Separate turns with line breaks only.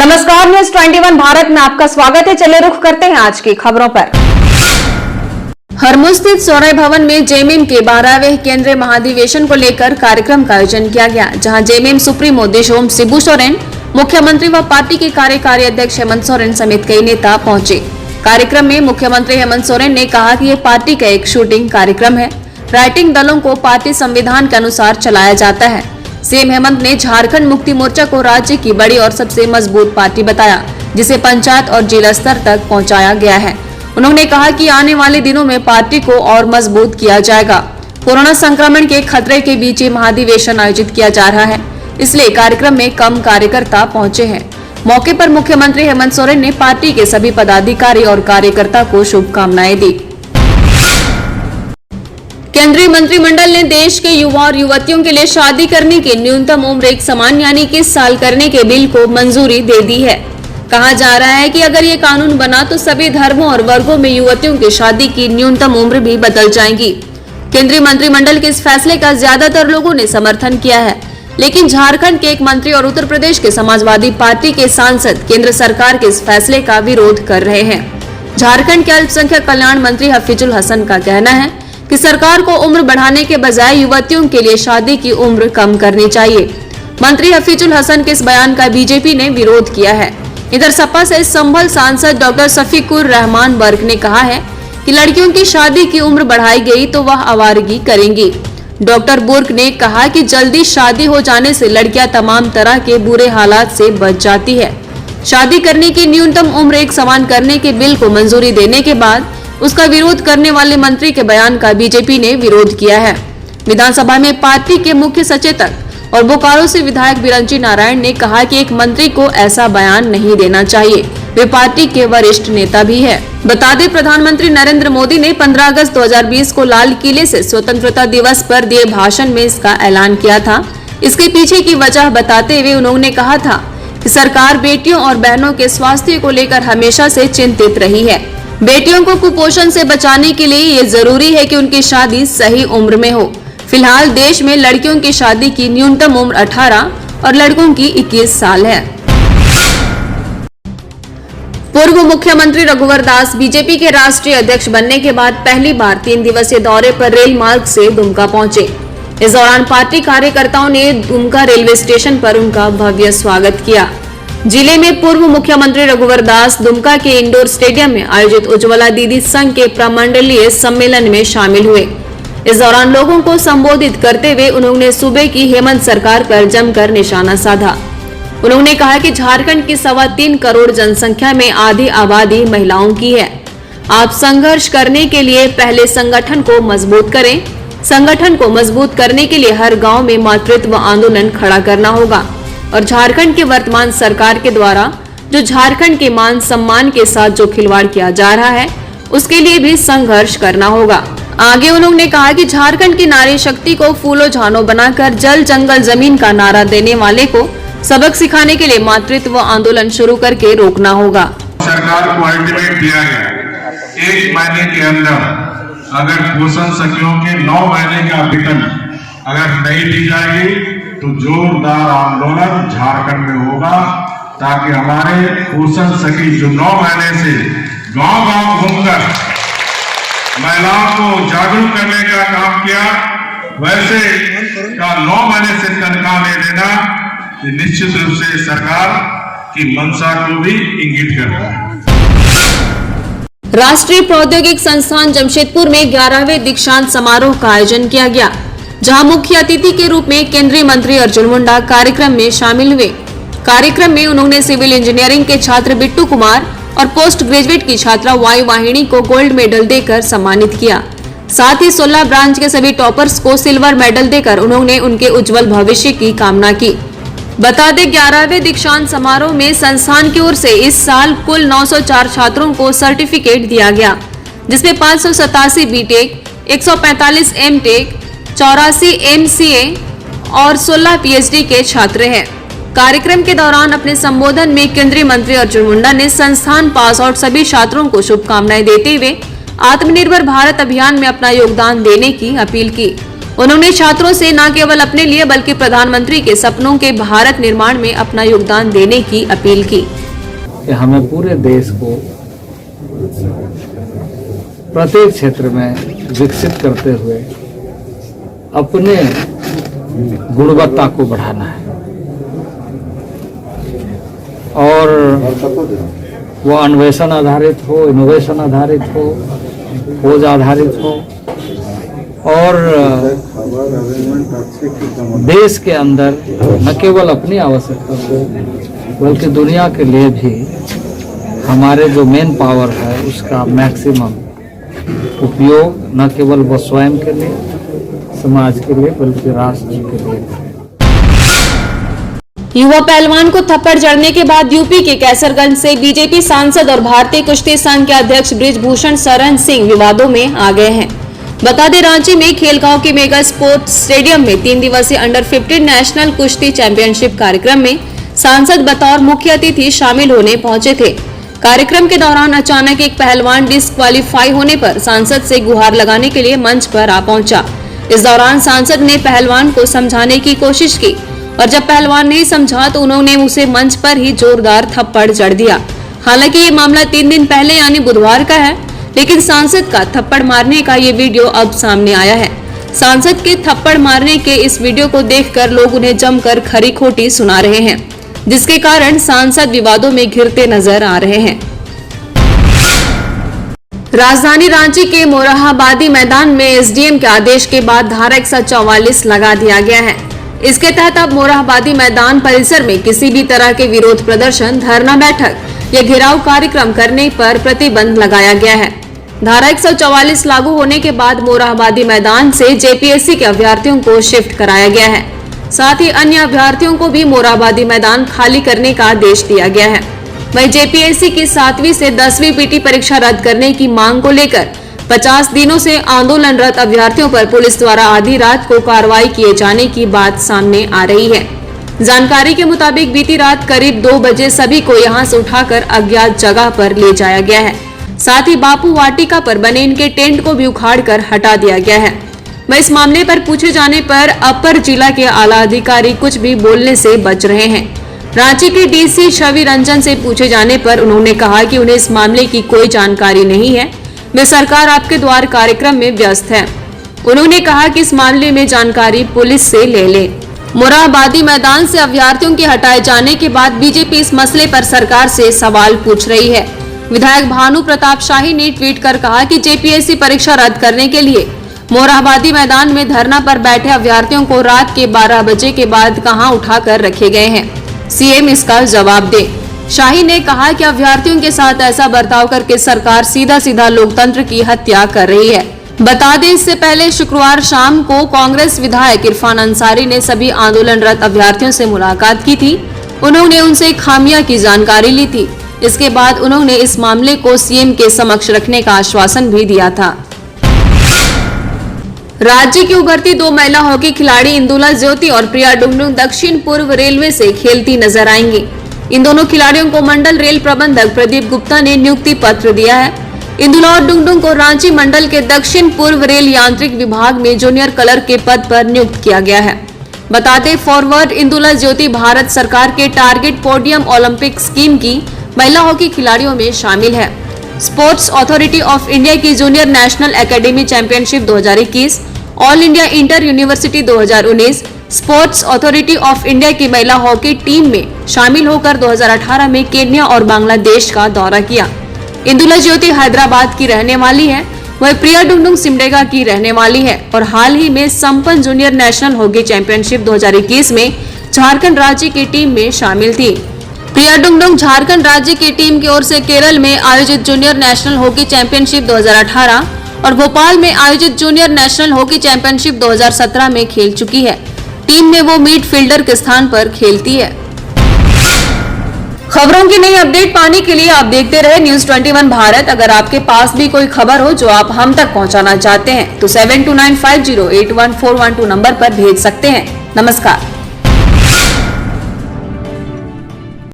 नमस्कार, न्यूज 21 भारत में आपका स्वागत है। चलिए रुख करते हैं आज की खबरों पर। हरमुज स्थित सौरय भवन में जेएमएम के 12वें केंद्रीय महाधिवेशन को लेकर कार्यक्रम का आयोजन किया गया, जहां जेएमएम सुप्रीमो देशोम शिबू सोरेन, मुख्यमंत्री व पार्टी के कार्यकारी अध्यक्ष हेमंत सोरेन समेत कई नेता पहुंचे। कार्यक्रम में मुख्यमंत्री हेमंत सोरेन ने कहा कि ये पार्टी का एक शूटिंग कार्यक्रम है। राइटिंग दलों को पार्टी संविधान के अनुसार चलाया जाता है। सीएम हेमंत ने झारखंड मुक्ति मोर्चा को राज्य की बड़ी और सबसे मजबूत पार्टी बताया, जिसे पंचायत और जिला स्तर तक पहुंचाया गया है। उन्होंने कहा कि आने वाले दिनों में पार्टी को और मजबूत किया जाएगा। कोरोना संक्रमण के खतरे के बीच ये महाधिवेशन आयोजित किया जा रहा है, इसलिए कार्यक्रम में कम कार्यकर्ता पहुंचे हैं। मौके पर मुख्यमंत्री हेमंत सोरेन ने पार्टी के सभी पदाधिकारी और कार्यकर्ता को शुभकामनाएं दी। केंद्रीय मंत्रिमंडल ने देश के युवा और युवतियों के लिए शादी करने की न्यूनतम उम्र एक समान यानी कि 20 साल करने के बिल को मंजूरी दे दी है। कहा जा रहा है कि अगर ये कानून बना तो सभी धर्मों और वर्गों में युवतियों की शादी की न्यूनतम उम्र भी बदल जाएगी। केंद्रीय मंत्रिमंडल के इस फैसले का ज्यादातर लोगों ने समर्थन किया है, लेकिन झारखंड के एक मंत्री और उत्तर प्रदेश के समाजवादी पार्टी के सांसद केंद्र सरकार के इस फैसले का विरोध कर रहे हैं। झारखंड के अल्पसंख्यक कल्याण मंत्री हफीजुल हसन का कहना है कि सरकार को उम्र बढ़ाने के बजाय युवतियों के लिए शादी की उम्र कम करनी चाहिए। मंत्री हफीजुल हसन के इस बयान का बीजेपी ने विरोध किया है। इधर सपा से संभल सांसद डॉक्टर शफीकुर रहमान वर्क ने कहा है कि लड़कियों की शादी की उम्र बढ़ाई गई तो वह आवारगी करेंगी। डॉक्टर बुर्क ने कहा कि जल्दी शादी हो जाने से लड़कियां तमाम तरह के बुरे हालात से बच जाती है। शादी करने की न्यूनतम उम्र एक समान करने के बिल को मंजूरी देने के बाद उसका विरोध करने वाले मंत्री के बयान का बीजेपी ने विरोध किया है। विधानसभा में पार्टी के मुख्य सचेतक और बोकारो से विधायक बिरंची नारायण ने कहा कि एक मंत्री को ऐसा बयान नहीं देना चाहिए, वे पार्टी के वरिष्ठ नेता भी है। बता दें, प्रधानमंत्री नरेंद्र मोदी ने 15 अगस्त 2020 को लाल किले से स्वतंत्रता दिवस पर दिए भाषण में इसका ऐलान किया था। इसके पीछे की वजह बताते हुए उन्होंने कहा था कि सरकार बेटियों और बहनों के स्वास्थ्य को लेकर हमेशा से चिंतित रही है। बेटियों को कुपोषण से बचाने के लिए ये जरूरी है कि उनकी शादी सही उम्र में हो। फिलहाल देश में लड़कियों की शादी की न्यूनतम उम्र 18 और लड़कों की 21 साल है। पूर्व मुख्यमंत्री रघुवर दास बीजेपी के राष्ट्रीय अध्यक्ष बनने के बाद पहली बार 3 दिवसीय दौरे पर रेल मार्ग से दुमका पहुंचे। इस दौरान पार्टी कार्यकर्ताओं ने दुमका रेलवे स्टेशन पर उनका भव्य स्वागत किया। जिले में पूर्व मुख्यमंत्री रघुवर दास दुमका के इंडोर स्टेडियम में आयोजित उज्ज्वला दीदी संघ के प्रमंडलीय सम्मेलन में शामिल हुए। इस दौरान लोगों को संबोधित करते हुए उन्होंने सूबे की हेमंत सरकार पर जमकर निशाना साधा। उन्होंने कहा कि झारखंड की 3.25 करोड़ जनसंख्या में आधी आबादी महिलाओं की है। आप संघर्ष करने के लिए पहले संगठन को मजबूत करें। संगठन को मजबूत करने के लिए हर गाँव में मातृत्व आंदोलन खड़ा करना होगा और झारखंड के वर्तमान सरकार के द्वारा जो झारखंड के मान सम्मान के साथ जो खिलवाड़ किया जा रहा है उसके लिए भी संघर्ष करना होगा। आगे उन्होंने कहा कि झारखंड की नारी शक्ति को फूलों झानों बनाकर जल जंगल जमीन का नारा देने वाले को सबक सिखाने के लिए मातृत्व आंदोलन शुरू करके रोकना होगा।
सरकार को अल्टीमेट दिया गया 1 महीने के अंदर अगर पोषण सखियों के 9 महीने का वेतन अगर नहीं दी जाएगी तो जोरदार आंदोलन झारखंड में होगा, ताकि हमारे पोषण सखी जो 9 महीने से गांव-गांव घूमकर महिलाओं को जागरूक करने का काम किया, वैसे का 9 महीने से तनख्वाह नहीं देना निश्चित रूप से सरकार की मंशा को भी इंगित करता है।
राष्ट्रीय प्रौद्योगिक संस्थान जमशेदपुर में 11वें दीक्षांत समारोह का आयोजन किया गया, जहां मुख्य अतिथि के रूप में केंद्रीय मंत्री अर्जुन मुंडा कार्यक्रम में शामिल हुए। कार्यक्रम में उन्होंने सिविल इंजीनियरिंग के छात्र बिट्टू कुमार और पोस्ट ग्रेजुएट की छात्रा वायु वाहिनी को गोल्ड मेडल देकर सम्मानित किया। साथ ही 16 ब्रांच के सभी टॉपर्स को सिल्वर मेडल देकर उन्होंने उनके उज्जवल भविष्य की कामना की। बता दें, 11वें दीक्षांत समारोह में संस्थान की ओर से इस साल कुल 904 छात्रों को सर्टिफिकेट दिया गया, जिसमें 587 बीटेक, 145 एमटेक, 84 एमसीए और 16 पीएचडी के छात्र हैं। कार्यक्रम के दौरान अपने संबोधन में केंद्रीय मंत्री अर्जुन मुंडा ने संस्थान पास आउट सभी छात्रों को शुभकामनाएं देते हुए आत्मनिर्भर भारत अभियान में अपना योगदान देने की अपील की। उन्होंने छात्रों से न केवल अपने लिए बल्कि प्रधानमंत्री के सपनों के भारत निर्माण में अपना योगदान देने की अपील की।
हमें पूरे देश को प्रत्येक क्षेत्र में विकसित करते हुए अपने गुणवत्ता को बढ़ाना है और वो अन्वेषण आधारित हो, इनोवेशन आधारित हो, खोज आधारित हो और देश के अंदर न केवल अपनी आवश्यकता को बल्कि दुनिया के लिए भी हमारे जो मेन पावर है उसका मैक्सिमम उपयोग न केवल वो स्वयं के लिए, समाज के लिए बल्कि राष्ट्र के लिए।
युवा पहलवान को थप्पड़ जड़ने के बाद यूपी के कैसरगंज से बीजेपी सांसद और भारतीय कुश्ती संघ के अध्यक्ष बृजभूषण शरण सिंह विवादों में आ गए हैं। बता दें, रांची में खेलगांव के मेगा स्पोर्ट्स स्टेडियम में 3 दिवसीय अंडर 15 नेशनल कुश्ती चैंपियनशिप कार्यक्रम में सांसद बतौर मुख्य अतिथि शामिल होने पहुंचे थे। कार्यक्रम के दौरान अचानक एक पहलवान डिस्क्वालीफाई होने पर सांसद से गुहार लगाने के लिए मंच पर आ पहुंचा। इस दौरान सांसद ने पहलवान को समझाने की कोशिश की और जब पहलवान नहीं समझा तो उन्होंने उसे मंच पर ही जोरदार थप्पड़ जड़ दिया। हालांकि ये मामला 3 दिन पहले यानी बुधवार का है, लेकिन सांसद का थप्पड़ मारने का ये वीडियो अब सामने आया है। सांसद के थप्पड़ मारने के इस वीडियो को देखकर लोग उन्हें जमकर खरी खोटी सुना रहे हैं, जिसके कारण सांसद विवादों में घिरते नजर आ रहे हैं। राजधानी रांची के मोरहाबादी मैदान में एसडीएम के आदेश के बाद धारा 144 लगा दिया गया है। इसके तहत अब मोरहाबादी मैदान परिसर में किसी भी तरह के विरोध प्रदर्शन, धरना, बैठक या घेराव कार्यक्रम करने पर प्रतिबंध लगाया गया है। धारा 144 लागू होने के बाद मोरहाबादी मैदान से जेपीएससी के अभ्यर्थियों को शिफ्ट कराया गया है। साथ ही अन्य अभ्यर्थियों को भी मोरहाबादी मैदान खाली करने का आदेश दिया गया है। वहीं जेपीएससी की 7वीं से 10वीं पीटी परीक्षा रद्द करने की मांग को लेकर 50 दिनों से आंदोलनरत अभ्यर्थियों पर पुलिस द्वारा आधी रात को कार्रवाई किए जाने की बात सामने आ रही है। जानकारी के मुताबिक बीती रात करीब 2 बजे सभी को यहां से उठाकर अज्ञात जगह पर ले जाया गया है। साथ ही बापू वाटिका पर बने इनके टेंट को भी उखाड़कर हटा दिया गया है। वह इस मामले पर पूछे जाने पर अपर जिला के आला अधिकारी कुछ भी बोलने से बच रहे हैं। रांची के डीसी छवि रंजन से पूछे जाने पर उन्होंने कहा कि उन्हें इस मामले की कोई जानकारी नहीं है। वे सरकार आपके द्वार कार्यक्रम में व्यस्त है। उन्होंने कहा कि इस मामले में जानकारी पुलिस से ले ले। मोरहाबादी मैदान से अभ्यर्थियों के हटाए जाने के बाद बीजेपी इस मसले पर सरकार से सवाल पूछ रही है। विधायक भानु प्रताप शाही ने ट्वीट कर कहा कि जेपीएससी परीक्षा रद्द करने के लिए मोरहाबादी मैदान में धरना पर बैठे अभ्यर्थियों को रात के 12 बजे के बाद कहां उठाकर रखे गए हैं। सीएम इसका जवाब दे। शाही ने कहा कि अभ्यर्थियों के साथ ऐसा बर्ताव करके सरकार सीधा सीधा लोकतंत्र की हत्या कर रही है। बता दें, इससे पहले शुक्रवार शाम को कांग्रेस विधायक इरफान अंसारी ने सभी आंदोलनरत अभ्यर्थियों से मुलाकात की थी। उन्होंने उनसे खामियां की जानकारी ली थी। इसके बाद उन्होंने इस मामले को सीएम के समक्ष रखने का आश्वासन भी दिया था। राज्य की उभरती 2 महिला हॉकी खिलाड़ी इंदुला ज्योति और प्रिया डुंगडुंग दक्षिण पूर्व रेलवे से खेलती नजर आएंगी। इन दोनों खिलाड़ियों को मंडल रेल प्रबंधक प्रदीप गुप्ता ने नियुक्ति पत्र दिया है। इंदुला और डुंगडुंग को रांची मंडल के दक्षिण पूर्व रेल यांत्रिक विभाग में जूनियर क्लर्क के पद पर नियुक्त किया गया है। बता दें, फॉरवर्ड इंदुला ज्योति भारत सरकार के टारगेट पोडियम ओलंपिक स्कीम की महिला हॉकी खिलाड़ियों में शामिल है। स्पोर्ट्स अथॉरिटी ऑफ इंडिया की junior national academy championship 2021, all India inter university 2019, sports authority of India की महिला हॉकी टीम में शामिल होकर 2018 में केन्या और बांग्लादेश का दौरा किया। इंदुला ज्योति हैदराबाद की रहने वाली है, वह प्रिया डुंगडुंग सिमडेगा की रहने वाली है और हाल ही में संपन्न जूनियर नेशनल हॉकी चैंपियनशिप 2021 में झारखंड राज्य की टीम में शामिल थी। प्रिया डुंगडुंग झारखंड राज्य की टीम की ओर से केरल में आयोजित जूनियर नेशनल हॉकी चैंपियनशिप 2018 और भोपाल में आयोजित जूनियर नेशनल हॉकी चैंपियनशिप 2017 में खेल चुकी है। टीम में वो मिडफील्डर के स्थान पर खेलती है। खबरों की नई अपडेट पाने के लिए आप देखते रहे न्यूज़ 21 भारत। अगर आपके पास भी कोई खबर हो जो आप हम तक पहुंचाना चाहते हैं तो 7295081412 नंबर पर भेज सकते हैं। नमस्कार।